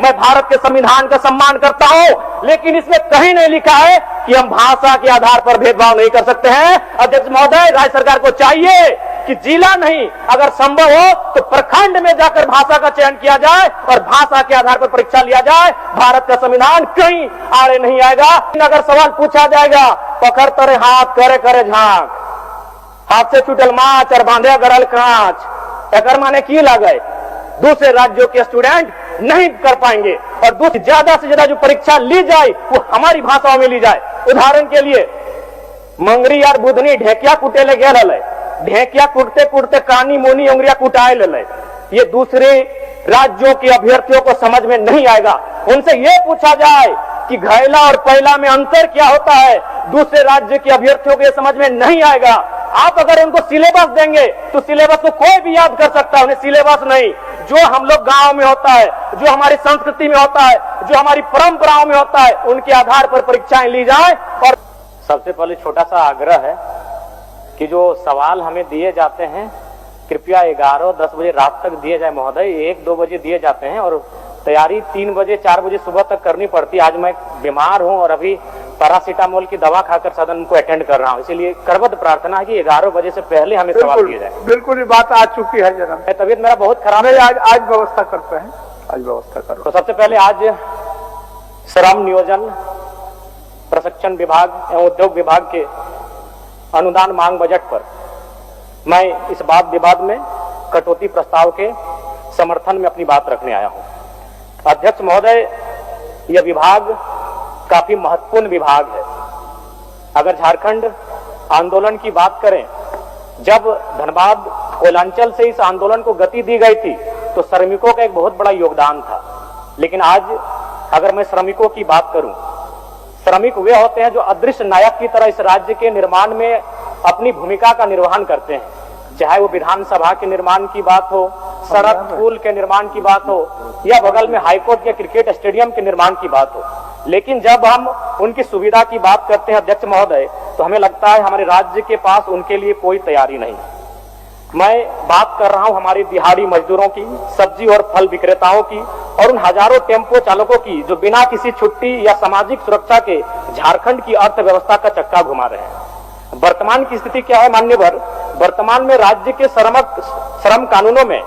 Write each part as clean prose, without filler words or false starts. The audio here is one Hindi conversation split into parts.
मैं भारत के संविधान का सम्मान करता हूं, लेकिन इसमें कहीं नहीं लिखा है कि हम भाषा के आधार पर भेदभाव नहीं कर सकते हैं। अध्यक्ष महोदय, राज्य सरकार को चाहिए कि जिला नहीं, अगर संभव हो तो प्रखंड में जाकर भाषा का चयन किया जाए और भाषा के आधार पर परीक्षा लिया जाए। भारत का संविधान कहीं आड़े नहीं आएगा। अगर सवाल पूछा जाएगा, पकड़ तरे हाथ करे करे झांक, हाथ से छूटल माछ और बांधे गड़ल कांच, एकर माने की लगे दूसरे राज्यों के स्टूडेंट नहीं कर पाएंगे और दूसरी ज्यादा से ज्यादा जो परीक्षा ली जाए वो हमारी भाषाओं में ली जाए। उदाहरण के लिए मंगरी यार बुधनी ढेकिया कुटे ले गए, ढेकिया कुटते कुटते कानी मोनी उंगरिया कुटाए ले। ये दूसरे राज्यों के अभ्यर्थियों को समझ में नहीं आएगा। उनसे ये पूछा जाए कि घैला और पैला में अंतर क्या होता है, दूसरे राज्य के अभ्यर्थियों को ये समझ में नहीं आएगा। आप अगर उनको सिलेबस देंगे तो सिलेबस को कोई भी याद कर सकता है, उन्हें सिलेबस नहीं, जो हम लोग गांव में होता है, जो हमारी संस्कृति में होता है, जो हमारी परंपराओं में होता है, उनके आधार पर परीक्षाएं ली जाए। और सबसे पहले छोटा सा आग्रह है कि जो सवाल हमें दिए जाते हैं कृपया 11-10 बजे रात तक दिए जाए महोदय। 1-2 बजे दिए जाते हैं और तैयारी 3 बजे 4 बजे सुबह तक करनी पड़ती है। आज मैं बीमार हूं और अभी पैरासीटामोल की दवा खाकर सदन को अटेंड कर रहा हूं, इसलिए करबद्ध प्रार्थना है कि 11 बजे से पहले हमें सवाल दिए जाए। बिल्कुल, ये बात आ चुकी है जरा। तबीयत मेरा बहुत खराब है। आज व्यवस्था करते हैं, आज व्यवस्था करो। तो सबसे पहले आज श्रम नियोजन प्रशिक्षण विभाग एवं उद्योग विभाग के अनुदान मांग बजट पर मैं इस वाद विवाद में कटौती प्रस्ताव के समर्थन में अपनी बात रखने आया हूं। अध्यक्ष महोदय, यह विभाग काफी महत्वपूर्ण विभाग है। अगर झारखंड आंदोलन की बात करें, जब धनबाद कोयलांचल से इस आंदोलन को गति दी गई थी तो श्रमिकों का एक बहुत बड़ा योगदान था। लेकिन आज अगर मैं श्रमिकों की बात करूं, श्रमिक वे होते हैं जो अदृश्य नायक की तरह इस राज्य के निर्माण में अपनी भूमिका का निर्वहन करते हैं, चाहे वो विधानसभा के निर्माण की बात हो, सड़क पुल के निर्माण की बात हो या बगल में हाईकोर्ट के क्रिकेट स्टेडियम के निर्माण की बात हो। लेकिन जब हम उनकी सुविधा की बात करते हैं अध्यक्ष महोदय, तो हमें लगता है हमारे राज्य के पास उनके लिए कोई तैयारी नहीं। मैं बात कर रहा हूं हमारे दिहाड़ी मजदूरों की, सब्जी और फल विक्रेताओं की और उन हजारों टेम्पो चालकों की जो बिना किसी छुट्टी या सामाजिक सुरक्षा के झारखंड की अर्थव्यवस्था का चक्का घुमा रहे हैं। वर्तमान की स्थिति क्या है माननीय? वर्तमान में राज्य के श्रम कानूनों में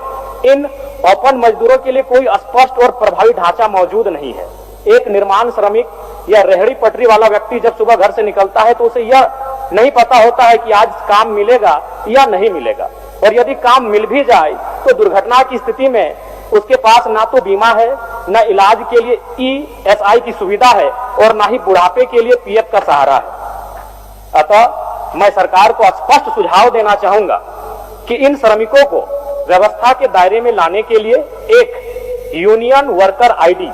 इन ओपन मजदूरों के लिए कोई स्पष्ट और प्रभावी ढांचा मौजूद नहीं है। एक निर्माण श्रमिक या रेहड़ी पटरी वाला व्यक्ति जब सुबह घर से निकलता है तो उसे यह नहीं पता होता है कि आज काम मिलेगा या नहीं मिलेगा, और यदि काम मिल भी जाए तो दुर्घटना की स्थिति में उसके पास ना तो बीमा है, न इलाज के लिए ESI की सुविधा है और ना ही बुढ़ापे के लिए PF का सहारा है। अतः मैं सरकार को स्पष्ट सुझाव देना चाहूंगा कि इन श्रमिकों को व्यवस्था के दायरे में लाने के लिए एक union worker ID,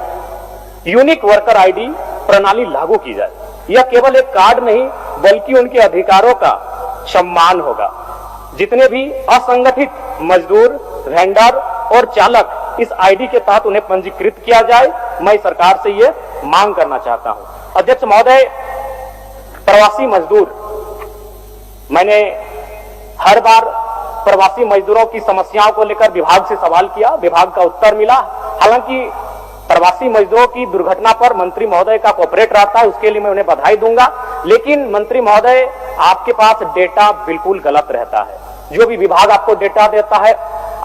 unique worker ID प्रणाली लागू की जाए। यह केवल एक कार्ड नहीं बल्कि उनके अधिकारों का सम्मान होगा। जितने भी असंगठित मजदूर, वेंडर और चालक इस ID के तहत उन्हें पंजीकृत किया जाए, मैं सरकार से यह मांग करना चाहता हूं। अध्यक्ष महोदय, प्रवासी मजदूर, मैंने हर बार प्रवासी मजदूरों की समस्याओं को लेकर विभाग से सवाल किया, विभाग का उत्तर मिला। हालांकि प्रवासी मजदूरों की दुर्घटना पर मंत्री महोदय का कोऑपरेट रहता है, उसके लिए मैं उन्हें बधाई दूंगा। लेकिन मंत्री महोदय, आपके पास डेटा बिल्कुल गलत रहता है। जो भी विभाग आपको डेटा देता है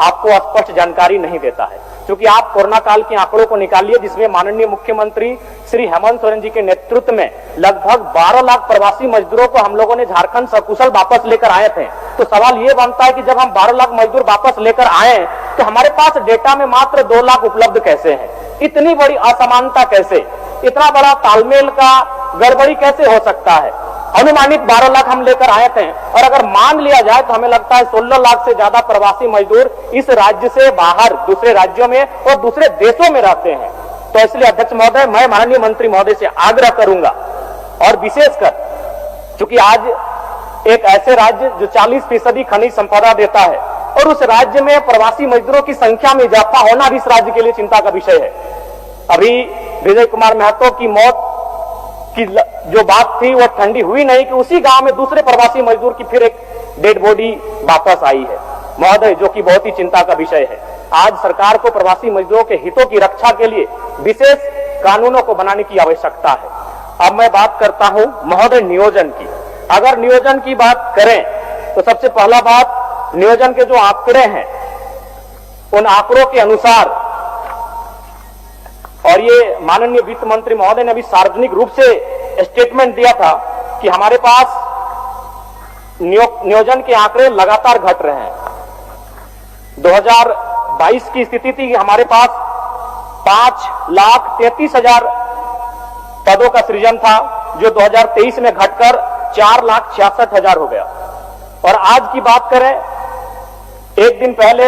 आपको स्पष्ट जानकारी नहीं देता है, क्योंकि आप कोरोना काल के आंकड़ों को निकालिए जिसमें माननीय मुख्यमंत्री श्री हेमंत सोरेन जी के नेतृत्व में लगभग 12 लाख प्रवासी मजदूरों को हम लोगों ने झारखंड सकुशल वापस लेकर आए थे। तो सवाल ये बनता है कि जब हम 12 लाख मजदूर वापस लेकर आए तो हमारे पास डेटा में मात्र 2 लाख उपलब्ध कैसे है? इतनी बड़ी असमानता कैसे? इतना बड़ा तालमेल का गड़बड़ी कैसे हो सकता है? अनुमानित 12 लाख हम लेकर आए थे और अगर मान लिया जाए तो हमें लगता है 16 लाख से ज्यादा प्रवासी मजदूर इस राज्य से बाहर दूसरे राज्यों में और दूसरे देशों में रहते हैं। तो इसलिए अध्यक्ष महोदय, मैं माननीय मंत्री महोदय से आग्रह करूंगा, और विशेषकर क्योंकि आज एक ऐसे राज्य जो 40% खनिज संपदा देता है और उस राज्य में प्रवासी मजदूरों की संख्या में इजाफा होना भी इस राज्य के लिए चिंता का विषय है। अभी विजय कुमार महतो की मौत की जो बात थी वो ठंडी हुई नहीं कि उसी गांव में दूसरे प्रवासी मजदूर की फिर एक डेड बॉडी वापस आई है महोदय, जो कि बहुत ही चिंता का विषय है। आज सरकार को प्रवासी मजदूरों के हितों की रक्षा के लिए विशेष कानूनों को बनाने की आवश्यकता है। अब मैं बात करता हूं महोदय नियोजन की। अगर नियोजन की बात करें तो सबसे पहला बात, नियोजन के जो आंकड़े हैं उन आंकड़ों के अनुसार, और ये माननीय वित्त मंत्री महोदय ने अभी सार्वजनिक रूप से स्टेटमेंट दिया था कि हमारे पास नियोजन के आंकड़े लगातार घट रहे हैं। 2022 की स्थिति थी कि हमारे पास 5,33,000 पदों का सृजन था, जो 2023 में घटकर 4,66,000 हो गया। और आज की बात करें, एक दिन पहले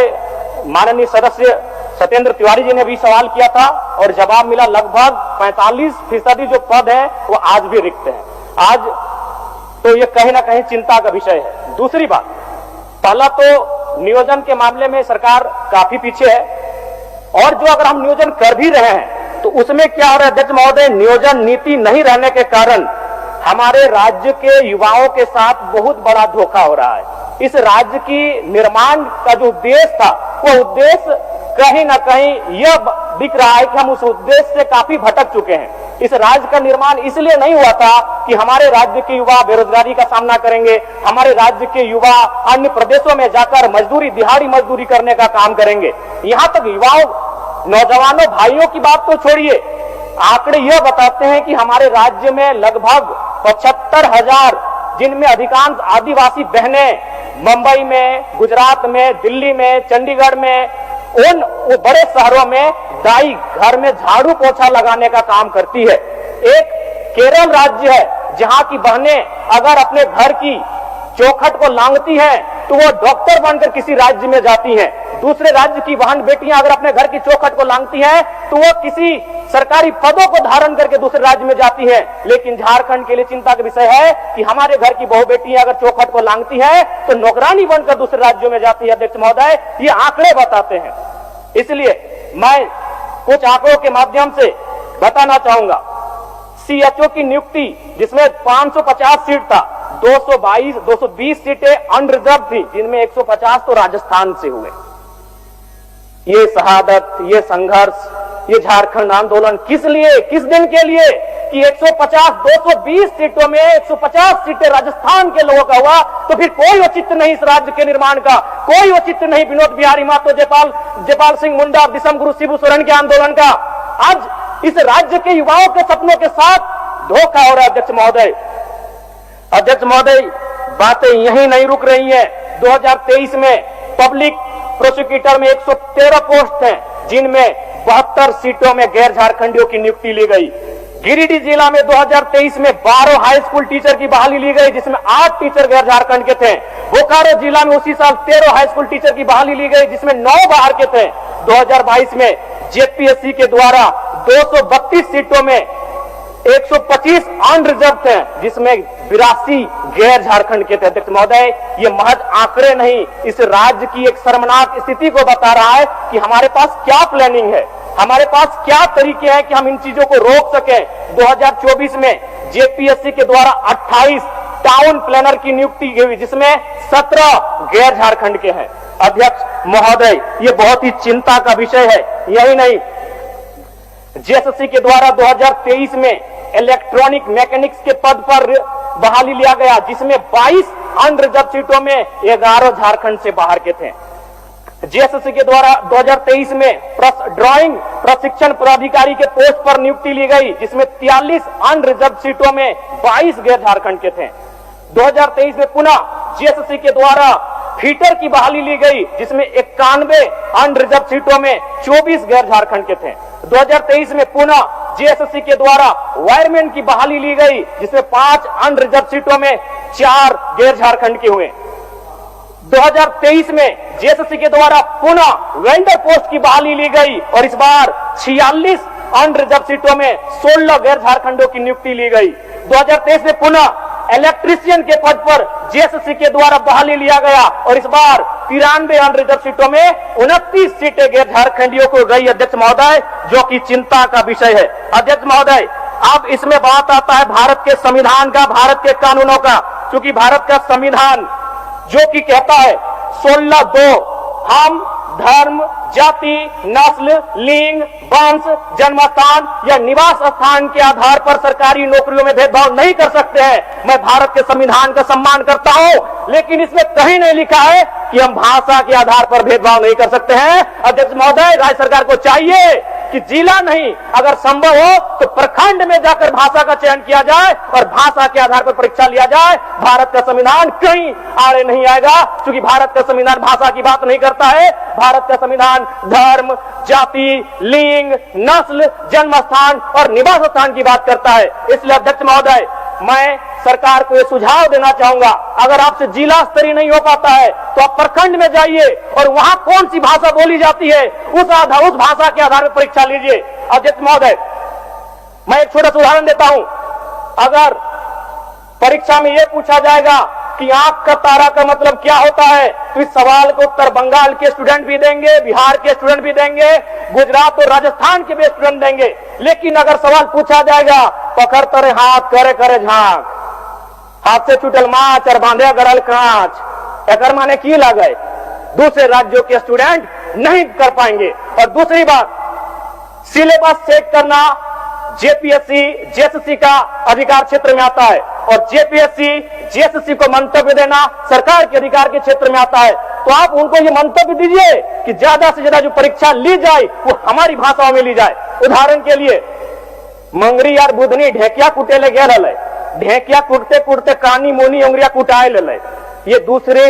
माननीय सदस्य सत्येंद्र तिवारी जी ने भी सवाल किया था और जवाब मिला, लगभग 45% जो पद है वो आज भी रिक्त है। आज तो ये कहीं ना कहीं चिंता का विषय है। दूसरी बात, पहला तो नियोजन के मामले में सरकार काफी पीछे है, और जो अगर हम नियोजन कर भी रहे हैं तो उसमें क्या हो रहा है अध्यक्ष महोदय, नियोजन नीति नहीं रहने के कारण हमारे राज्य के युवाओं के साथ बहुत बड़ा धोखा हो रहा है। इस राज्य की निर्माण का जो उद्देश्य था, वो उद्देश्य कहीं ना कहीं यह दिख रहा है कि हम उस उद्देश्य से काफी भटक चुके हैं। इस राज्य का निर्माण इसलिए नहीं हुआ था कि हमारे राज्य के युवा बेरोजगारी का सामना करेंगे, हमारे राज्य के युवा अन्य प्रदेशों में जाकर मजदूरी, दिहाड़ी मजदूरी करने का काम करेंगे। यहां तक युवाओं, नौजवानों, भाइयों की बात तो छोड़िए, आंकड़े यह बताते हैं कि हमारे राज्य में लगभग 75,000, जिनमें अधिकांश आदिवासी बहनें मुंबई में, गुजरात में, दिल्ली में, चंडीगढ़ में, उन बड़े शहरों में दाई घर में झाड़ू पोछा लगाने का काम करती है। एक केरल राज्य है जहां की बहनें अगर अपने घर की चौखट को लांघती हैं तो वो डॉक्टर बनकर किसी राज्य में जाती हैं। दूसरे राज्य की बहन बेटियां अगर अपने घर की चौखट को लांघती हैं तो वो किसी सरकारी पदों को धारण करके दूसरे राज्य में जाती हैं। लेकिन झारखंड के लिए चिंता का विषय है कि हमारे घर की बहु बेटियां अगर चौखट को लांघती हैं तो नौकरानी बनकर दूसरे राज्यों में जाती है। अध्यक्ष महोदय, ये आंकड़े बताते हैं। इसलिए मैं कुछ आंकड़ों के माध्यम से बताना चाहूंगा। सीएचओ की नियुक्ति जिसमें 550 सीट था, 220 सीटें अनरिजर्व थी, जिनमें 150 तो राजस्थान से हुए। ये शहादत, ये संघर्ष, ये झारखंड आंदोलन किस लिए, किस दिन के लिए कि 220 सीटों में 150 सीटें राजस्थान के लोगों का हुआ, तो फिर कोई औचित्य नहीं इस राज्य के निर्माण का, कोई औचित्य नहीं विनोद बिहारी महतो, जयपाल सिंह मुंडा, दिसम गुरु शिबू सोरेन के आंदोलन का। आज इस राज्य के युवाओं के सपनों के साथ धोखा हो रहा है। अध्यक्ष महोदय, बातें यहीं नहीं रुक रही हैं। 2023 में पब्लिक प्रोसिक्यूटर में 113 पोस्ट हैं, जिनमें 72 सीटों में गैर झारखंडियों की नियुक्ति ली गई। गिरिडीह जिला में 2023 में 12 हाई स्कूल टीचर की बहाली ली गई, जिसमें 8 टीचर गैर झारखंड के थे। बोकारो जिला में उसी साल 13 हाई स्कूल टीचर की बहाली ली गई, जिसमें 9 बाहर के थे। 2022 में जेपीएससी के द्वारा 232 सीटों में 125 अनरिजर्व थे, जिसमें 82 गैर झारखंड के थे। अध्यक्ष महोदय, ये महज आंकड़े नहीं, इस राज्य की एक शर्मनाक स्थिति को बता रहा है कि हमारे पास क्या प्लानिंग है, हमारे पास क्या तरीके हैं कि हम इन चीजों को रोक सकें। 2024 में जेपीएससी के द्वारा 28 टाउन प्लानर की नियुक्ति हुई, जिसमें 17 गैर झारखंड के हैं। अध्यक्ष महोदय, ये बहुत ही चिंता का विषय है। यही नहीं, जेएसएससी के द्वारा 2023 में इलेक्ट्रॉनिक मैकेनिक्स के पद पर बहाली लिया गया, जिसमें 22 अनरिजर्व सीटों में 11 झारखंड से बाहर के थे। जेएसएससी के द्वारा 2023 में ड्राइंग प्रशिक्षण पदाधिकारी के पोस्ट पर नियुक्ति ली गई, जिसमें 43 अनरिजर्व सीटों में 22 गैर झारखंड के थे। 2023 में पुनः जेएसएससी के द्वारा फीटर की बहाली ली गई, जिसमें 91 अनरिजर्व सीटों में 24 गैर झारखंड के थे। 2023 में पुनः जेएसएससी के द्वारा वायरमैन की बहाली ली गई, जिसमें 5 अनरिजर्व सीटों में 4 गैर झारखंड के हुए। 2023 में जेएसएससी के द्वारा पुनः वेंडर पोस्ट की बहाली ली गई और इस बार 46 अनरिजर्व सीटों में 16 गैर झारखंडों की नियुक्ति ली गई। 2023 में पुनः इलेक्ट्रीशियन के पद पर जेएसएससी के द्वारा बहाली लिया गया और इस बार 93 अनरिजर्व सीटों में 29 सीटें गैर झारखंडियों को गई। अध्यक्ष महोदय, जो कि चिंता का विषय है। अध्यक्ष महोदय, अब इसमें बात आता है भारत के संविधान का, भारत के कानूनों का, क्योंकि भारत का संविधान जो कि कहता है 16(2) हम धर्म, जाति, नस्ल, लिंग, वंश, जन्मस्थान या निवास स्थान के आधार पर सरकारी नौकरियों में भेदभाव नहीं कर सकते हैं। मैं भारत के संविधान का सम्मान करता हूं, लेकिन इसमें कहीं नहीं लिखा है कि हम भाषा के आधार पर भेदभाव नहीं कर सकते हैं। अध्यक्ष महोदय, राज्य सरकार को चाहिए कि जिला नहीं, अगर संभव हो तो प्रखंड में जाकर भाषा का चयन किया जाए और भाषा के आधार पर परीक्षा लिया जाए। भारत का संविधान कहीं आड़े नहीं आएगा, क्योंकि भारत का संविधान भाषा की बात नहीं करता है। भारत का संविधान धर्म, जाति, लिंग, नस्ल, जन्म स्थान और निवास स्थान की बात करता है। इसलिए अध्यक्ष महोदय, मैं सरकार को यह सुझाव देना चाहूंगा, अगर आपसे जिला स्तरीय नहीं हो पाता है तो आप प्रखंड में जाइए और वहां कौन सी भाषा बोली जाती है उस भाषा के आधार पर परीक्षा लीजिए। अध्यक्ष महोदय, मैं एक छोटा सा उदाहरण देता हूं। अगर परीक्षा में यह पूछा जाएगा कि आंख का तारा का मतलब क्या होता है, तो इस सवाल को उत्तर बंगाल के स्टूडेंट भी देंगे, बिहार के स्टूडेंट भी देंगे, गुजरात और राजस्थान के भी स्टूडेंट देंगे। लेकिन अगर सवाल पूछा जाएगा पकड़ तरे हाथ करे करे झांक, हाथ से छूटल माछ और बांधे गरल कांच, एकर माने की लगे, दूसरे राज्यों के स्टूडेंट नहीं कर पाएंगे। और दूसरी बात, सिलेबस चेक करना जेपीएससी, जेएसएससी का अधिकार क्षेत्र में आता है और जेपीएससी, जेएसएससी को मंतव्य देना सरकार के अधिकार के क्षेत्र में आता है। तो आप उनको ये मंतव्य दीजिए कि ज्यादा से ज्यादा जो परीक्षा ली जाए वो हमारी भाषाओं में ली जाए। उदाहरण के लिए, मंगरी यार बुधनी ढेकिया कुटे ले गया, ढेकिया कुटते कुटते कानी मोनी उंगरिया कुटाए ले। ये दूसरे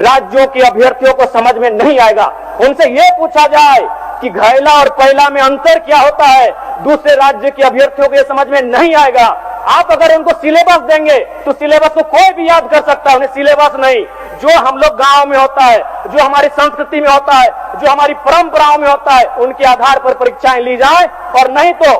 राज्यों के अभ्यर्थियों को समझ में नहीं आएगा। उनसे यह पूछा जाए कि घैला और पैला में अंतर क्या होता है, दूसरे राज्य के अभ्यर्थियों को यह समझ में नहीं आएगा। आप अगर उनको सिलेबस देंगे तो सिलेबस को कोई भी याद कर सकता है, उन्हें सिलेबस नहीं, जो हम लोग गांव में होता है, जो हमारी संस्कृति में होता है, जो हमारी परंपराओं में होता है, उनके आधार पर परीक्षाएं ली जाए। और नहीं तो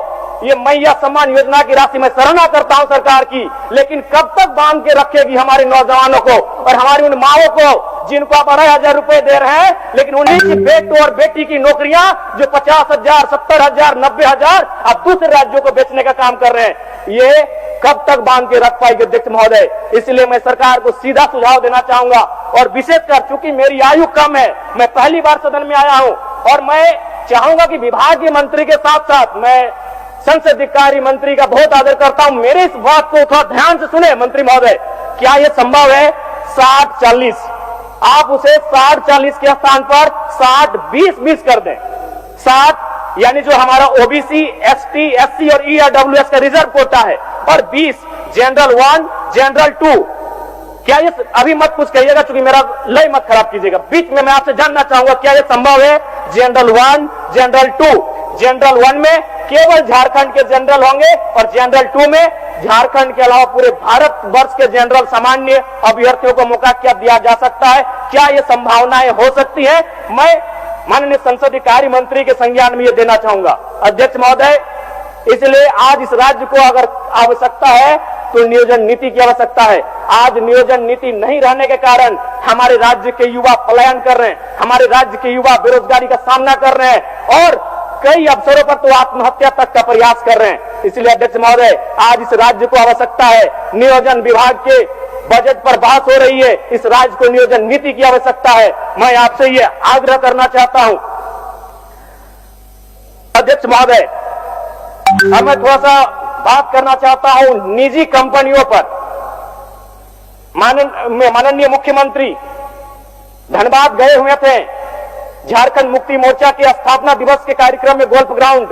ये मैया सम्मान योजना की राशि मैं सराहना करता हूं सरकार की, लेकिन कब तक बांध के रखेगी हमारे नौजवानों को और हमारी उन माओं को जिनको आप 2,500 रुपए दे रहे हैं, लेकिन उन्हीं की बेटों और बेटी की नौकरियां जो 50,000, 70,000, 90,000 आप दूसरे राज्यों को बेचने का काम कर रहे हैं, ये कब तक बांध के रख पाएगी अध्यक्ष महोदय। इसलिए मैं सरकार को सीधा सुझाव देना चाहूंगा। और विशेषकर चूंकि मेरी आयु कम है, मैं पहली बार सदन में आया हूं और मैं चाहूंगा कि विभागीय मंत्री के साथ साथ मैं संसदीय कार्य मंत्री का बहुत आदर करता हूं, मेरे इस बात को थोड़ा ध्यान से सुने मंत्री महोदय। क्या यह संभव है 60-40, आप उसे 60-40 के स्थान पर 60-20-20 कर दें। 60 यानी जो हमारा ओबीसी, एसटी, एससी और ईडब्ल्यूएस का रिजर्व कोटा है, और 20 जनरल 1, जनरल 2। क्या ये, अभी मत कुछ कहिएगा क्योंकि मेरा लय मत खराब कीजिएगा, बीच में मैं आपसे जानना चाहूंगा क्या यह संभव है जनरल 1, जनरल 2। जनरल 1 में केवल झारखंड के जनरल होंगे और जनरल 2 में झारखंड के अलावा पूरे भारत वर्ष के जनरल सामान्य अभ्यर्थियों को मौका क्या दिया जा सकता है? क्या ये संभावनाएं हो सकती है? मैं माननीय संसदीय कार्य मंत्री के संज्ञान में ये देना चाहूंगा अध्यक्ष महोदय। इसलिए आज इस राज्य को अगर आवश्यकता है तो नियोजन नीति की आवश्यकता है। आज नियोजन नीति नहीं रहने के कारण हमारे राज्य के युवा पलायन कर रहे हैं, हमारे राज्य के युवा बेरोजगारी का सामना कर रहे हैं और कई अवसरों पर तो आत्महत्या तक का प्रयास कर रहे हैं। इसलिए अध्यक्ष महोदय, आज इस राज्य को आवश्यकता है, नियोजन विभाग के बजट पर बहस हो रही है, इस राज्य को नियोजन नीति की आवश्यकता है। मैं आपसे ये आग्रह करना चाहता हूं अध्यक्ष महोदय। अब मैं थोड़ा सा बात करना चाहता हूं निजी कंपनियों पर। माननीय मुख्यमंत्री धनबाद गए हुए थे झारखंड मुक्ति मोर्चा के स्थापना दिवस के कार्यक्रम में गोल्फ ग्राउंड,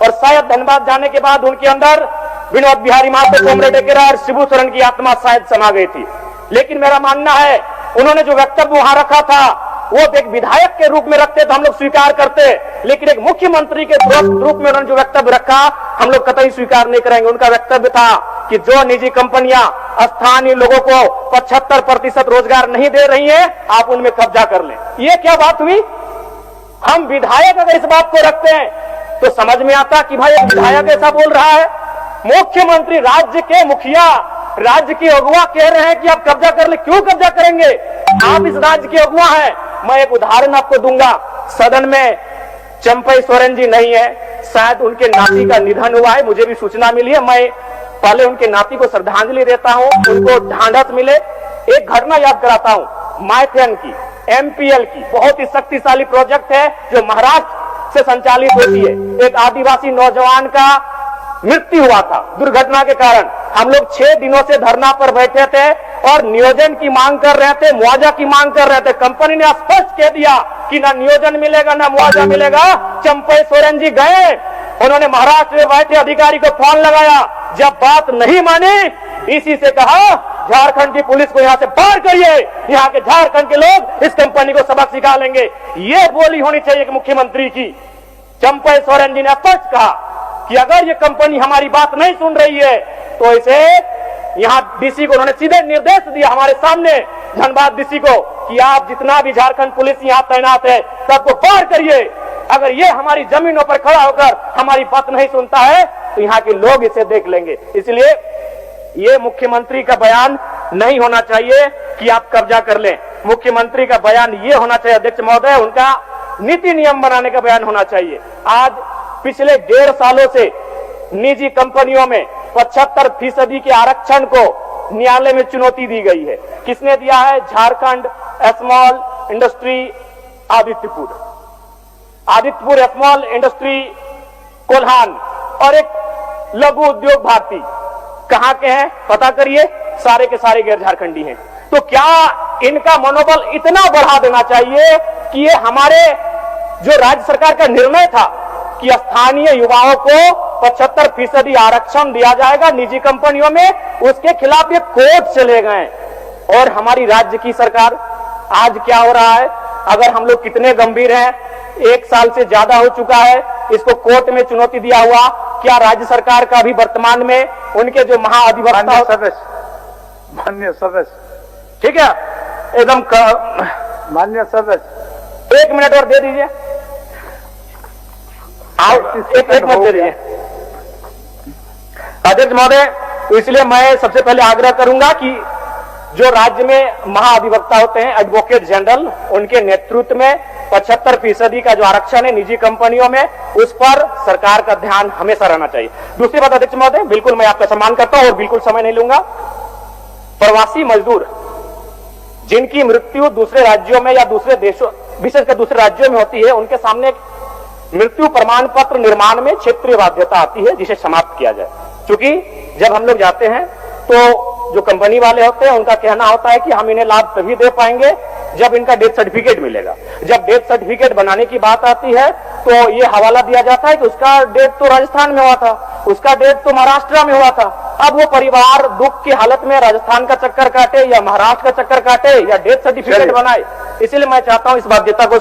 और शायद धनबाद जाने के बाद उनके अंदर विनोद बिहारी महतो, कोमरेड डेकेरा और शिबू सोरेन की आत्मा शायद समा गई थी। लेकिन मेरा मानना है उन्होंने जो वक्तव्य वहां रखा था वो एक विधायक के रूप में रखते तो हम लोग स्वीकार करते, लेकिन एक मुख्यमंत्री के रूप में उन्होंने जो वक्तव्य रखा हम लोग कतई स्वीकार नहीं करेंगे। उनका वक्तव्य था कि जो निजी कंपनियां स्थानीय लोगों को 75% रोजगार नहीं दे रही हैं, आप उनमें कब्जा कर लें। ये क्या बात हुई? हम विधायक अगर इस बात को रखते हैं तो समझ में आता कि भाई विधायक ऐसा बोल रहा है। मुख्यमंत्री, राज्य के मुखिया, राज्य के अगुवा कह रहे हैं कि आप कब्जा कर ले। क्यों कब्जा करेंगे? आप इस राज्य के अगुवा हैं। मैं एक उदाहरण आपको दूंगा। सदन में चंपई सोरेन जी नहीं है, शायद उनके नाती का निधन हुआ है, मुझे भी सूचना मिली है। मैं पहले उनके नाती को श्रद्धांजलि देता हूं, उनको ढांढस मिले। एक घटना याद कराता हूं माइथन की। MPL की बहुत ही शक्तिशाली प्रोजेक्ट है जो महाराष्ट्र से संचालित होती है। एक आदिवासी नौजवान का मृत्यु हुआ था दुर्घटना के कारण। हम लोग 6 दिनों से धरना पर बैठे थे और नियोजन की मांग कर रहे थे, मुआवजा की मांग कर रहे थे। कंपनी ने स्पष्ट कह दिया कि ना नियोजन मिलेगा ना मुआवजा मिलेगा। चंपई सोरेन जी गए, उन्होंने महाराष्ट्र में बैठे अधिकारी को फोन लगाया, जब बात नहीं मानी डीसी से कहा झारखंड की पुलिस को यहां से बाहर करिए, यहां के झारखंड के लोग इस कंपनी को सबक सिखा लेंगे। यह बोली होनी चाहिए कि मुख्यमंत्री की। चंपई सोरेन जी ने स्पष्ट कहा कि अगर ये कंपनी हमारी बात नहीं सुन रही है तो इसे यहां डीसी को उन्होंने सीधे निर्देश दिया हमारे सामने धनबाद डीसी को कि आप जितना भी झारखंड पुलिस यहां तैनात है सबको बाहर करिए। अगर ये हमारी जमीनों पर खड़ा होकर हमारी बात नहीं सुनता है तो यहाँ के लोग इसे देख लेंगे। इसलिए ये मुख्यमंत्री का बयान नहीं होना चाहिए कि आप कब्जा कर लें। मुख्यमंत्री का बयान ये होना चाहिए, अध्यक्ष महोदय, उनका नीति नियम बनाने का बयान होना चाहिए। आज पिछले 1.5 सालों से निजी कंपनियों में 75% के आरक्षण को न्यायालय में चुनौती दी गई है। किसने दिया है? Jharkhand small industry Adityapur small industry Kolhan और एक लघु उद्योग भारती। कहां के हैं पता करिए, सारे के सारे गैर झारखंडी हैं। तो क्या इनका मनोबल इतना बढ़ा देना चाहिए कि ये हमारे जो राज्य सरकार का निर्णय था कि स्थानीय युवाओं को 75% आरक्षण दिया जाएगा निजी कंपनियों में, उसके खिलाफ ये कोर्ट चले गए। और हमारी राज्य की सरकार आज क्या हो रहा है? अगर हम लोग कितने गंभीर हैं, 1 साल से ज्यादा हो चुका है इसको कोर्ट में चुनौती दिया हुआ। क्या राज्य सरकार का भी वर्तमान में उनके जो महाअधिवक्ता मान्य सदस्य, ठीक है, एकदम मान्य सदस्य 1 मिनट और दे दीजिए, एक मिनट दे दीजिए अध्यक्ष महोदय। तो इसलिए मैं सबसे पहले आग्रह करूंगा कि जो राज्य में महाअधिवक्ता होते हैं एडवोकेट जनरल, उनके नेतृत्व में 75% का जो आरक्षण है निजी कंपनियों में, उस पर सरकार का ध्यान हमेशा रहना चाहिए। दूसरी बात अध्यक्ष महोदय, बिल्कुल मैं आपका सम्मान करता हूं और बिल्कुल समय नहीं लूंगा। प्रवासी मजदूर जिनकी मृत्यु दूसरे राज्यों में या दूसरे देशों, विशेषकर दूसरे राज्यों में होती है, उनके सामने एक मृत्यु प्रमाण पत्र निर्माण में क्षेत्रीय बाध्यता आती है जिसे समाप्त किया जाए। क्योंकि जब हम लोग जाते हैं तो जो कंपनी वाले होते हैं उनका कहना होता है कि हम इन्हें लाभ तभी दे पाएंगे जब इनका डेथ सर्टिफिकेट मिलेगा। जब डेथ सर्टिफिकेट बनाने की बात आती है तो ये हवाला दिया जाता है कि उसका डेथ तो राजस्थान में हुआ था, उसका डेथ तो महाराष्ट्र में हुआ था। अब वो परिवार दुख की हालत में राजस्थान का चक्कर काटे या महाराष्ट्र का चक्कर काटे या डेथ सर्टिफिकेट बनाए। इसलिए मैं चाहता हूं इस बाध्यता को